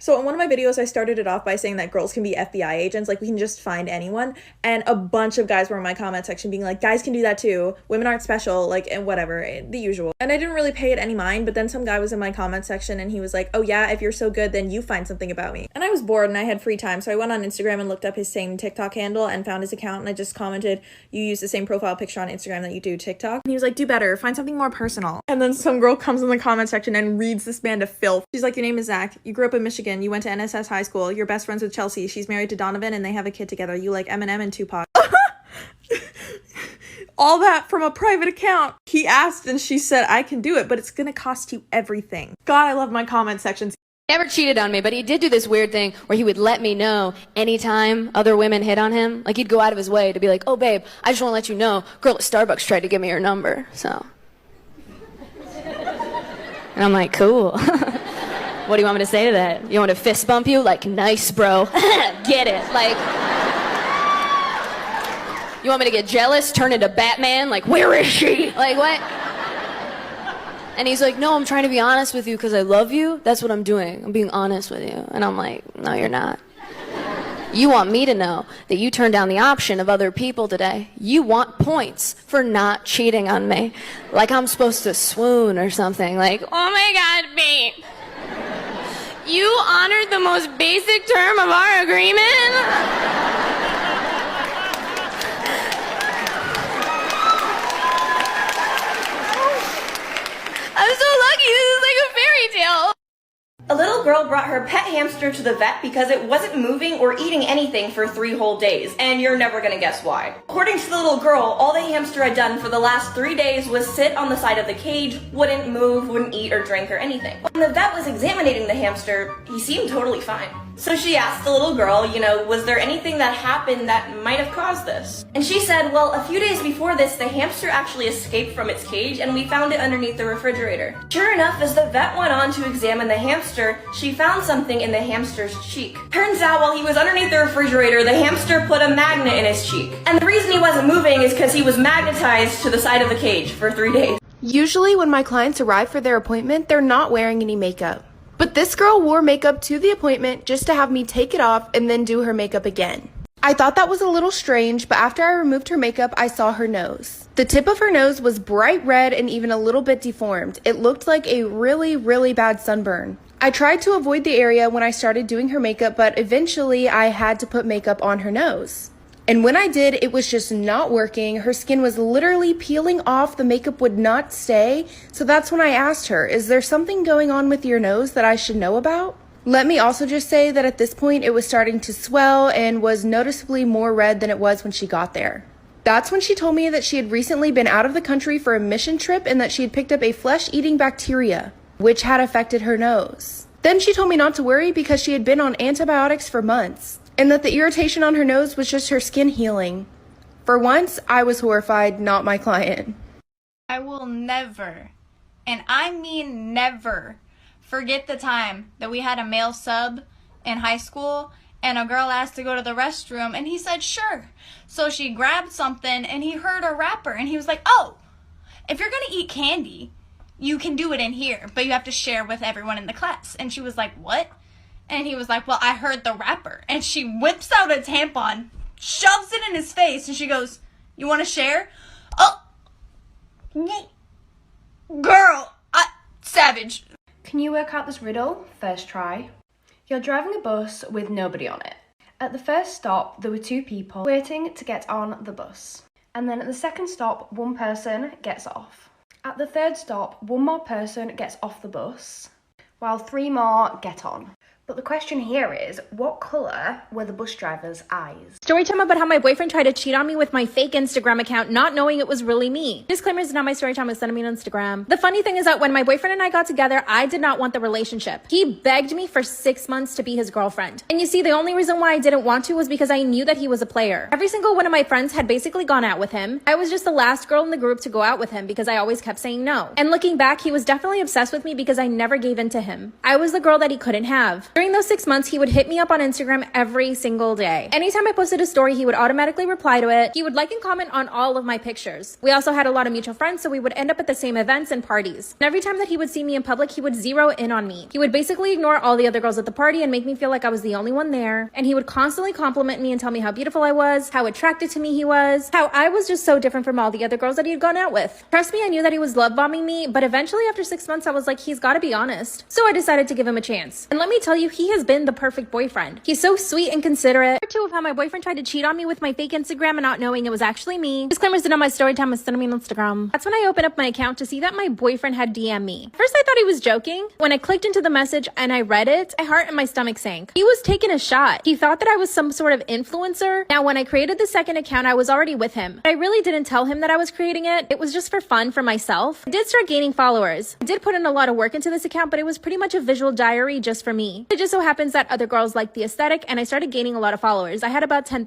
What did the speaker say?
So in one of my videos, I started it off by saying that girls can be FBI agents, like we can just find anyone. And a bunch of guys were in my comment section being like, guys can do that too. Women aren't special, like, and whatever, the usual. And I didn't really pay it any mind, but then some guy was in my comment section and he was like, oh yeah, if you're so good, then you find something about me. And I was bored and I had free time. So I went on Instagram and looked up his same TikTok handle and found his account. And I just commented, you use the same profile picture on Instagram that you do TikTok. And he was like, do better, find something more personal. And then some girl comes in the comment section and reads this man to filth. She's like, your name is Zach. You grew up in Michigan. You went to NSS high school. You're best friends with Chelsea. She's married to Donovan and they have a kid together. You like Eminem and Tupac. All that from a private account. He asked and she said, I can do it, but it's gonna cost you everything. God, I love my comment sections. Never cheated on me, but he did do this weird thing where he would let me know anytime other women hit on him. Like, he'd go out of his way to be like, oh, babe, I just want to let you know, girl at Starbucks tried to give me her number, so. And I'm like, cool. What do you want me to say to that? You want me to fist bump you? Like, nice, bro. Get it. Like, you want me to get jealous, turn into Batman? Like, where is she? Like, what? And he's like, no, I'm trying to be honest with you because I love you. That's what I'm doing. I'm being honest with you. And I'm like, no, you're not. You want me to know that you turned down the option of other people today. You want points for not cheating on me. Like I'm supposed to swoon or something. Like, oh my God, babe. You honored the most basic term of our agreement? I'm so lucky. This is like a fairy tale. A little girl brought her pet hamster to the vet because it wasn't moving or eating anything for 3 whole days, and you're never gonna guess why. According to the little girl, all the hamster had done for the last 3 days was sit on the side of the cage, wouldn't move, wouldn't eat or drink or anything. When the vet was examining the hamster, he seemed totally fine. So she asked the little girl, was there anything that happened that might have caused this? And she said, well, a few days before this, the hamster actually escaped from its cage and we found it underneath the refrigerator. Sure enough, as the vet went on to examine the hamster, she found something in the hamster's cheek. Turns out while he was underneath the refrigerator, the hamster put a magnet in his cheek. And the reason he wasn't moving is because he was magnetized to the side of the cage for 3 days. Usually when my clients arrive for their appointment, they're not wearing any makeup. But this girl wore makeup to the appointment just to have me take it off and then do her makeup again. I thought that was a little strange, but after I removed her makeup, I saw her nose. The tip of her nose was bright red and even a little bit deformed. It looked like a really, really bad sunburn. I tried to avoid the area when I started doing her makeup, but eventually I had to put makeup on her nose. And when I did, it was just not working. Her skin was literally peeling off. The makeup would not stay. So that's when I asked her, is there something going on with your nose that I should know about? Let me also just say that at this point, it was starting to swell and was noticeably more red than it was when she got there. That's when she told me that she had recently been out of the country for a mission trip and that she had picked up a flesh-eating bacteria, which had affected her nose. Then she told me not to worry because she had been on antibiotics for months, and that the irritation on her nose was just her skin healing. For once, I was horrified, not my client. I will never, and I mean never, forget the time that we had a male sub in high school and a girl asked to go to the restroom and he said sure. So she grabbed something and he heard a rapper and he was like, oh, if you're gonna eat candy, you can do it in here, but you have to share with everyone in the class. And she was like, what? And he was like, well, I heard the rapper. And she whips out a tampon, shoves it in his face, and she goes, you want to share? Oh, girl, savage. Can you work out this riddle? First try. You're driving a bus with nobody on it. At the first stop, there were 2 people waiting to get on the bus. And then at the second stop, 1 person gets off. At the third stop, 1 more person gets off the bus, while 3 more get on. But the question here is, what colour were the bus driver's eyes? Story time about how my boyfriend tried to cheat on me with my fake Instagram account, not knowing it was really me. Disclaimer, is not my story time, it was sending me on Instagram. The funny thing is that when my boyfriend and I got together, I did not want the relationship. He begged me for 6 months to be his girlfriend. And you see, the only reason why I didn't want to was because I knew that he was a player. Every single one of my friends had basically gone out with him. I was just the last girl in the group to go out with him because I always kept saying no. And looking back, he was definitely obsessed with me because I never gave in to him. I was the girl that he couldn't have. During those 6 months, he would hit me up on Instagram every single day. Anytime I posted a story, he would automatically reply to it. He would like and comment on all of my pictures. We also had a lot of mutual friends, so we would end up at the same events and parties. And every time that he would see me in public, he would zero in on me. He would basically ignore all the other girls at the party and make me feel like I was the only one there. And he would constantly compliment me and tell me how beautiful I was, how attracted to me he was, how I was just so different from all the other girls that he had gone out with. Trust me, I knew that he was love bombing me, but eventually after 6 months, I was like, he's gotta be honest. So I decided to give him a chance. And let me tell you, he has been the perfect boyfriend. He's so sweet and considerate. Part 2 of how my boyfriend tried to cheat on me with my fake Instagram and not knowing it was actually me. Disclaimers did on my story time with Cinnamon on Instagram. That's when I opened up my account to see that my boyfriend had DM'd me. First I thought he was joking. When I clicked into the message and I read it, my heart and my stomach sank. He was taking a shot. He thought that I was some sort of influencer. Now when I created the second account, I was already with him. But I really didn't tell him that I was creating it. It was just for fun for myself. I did start gaining followers. I did put in a lot of work into this account, but it was pretty much a visual diary just for me. It just so happens that other girls liked the aesthetic and I started gaining a lot of followers. I had about 10,000.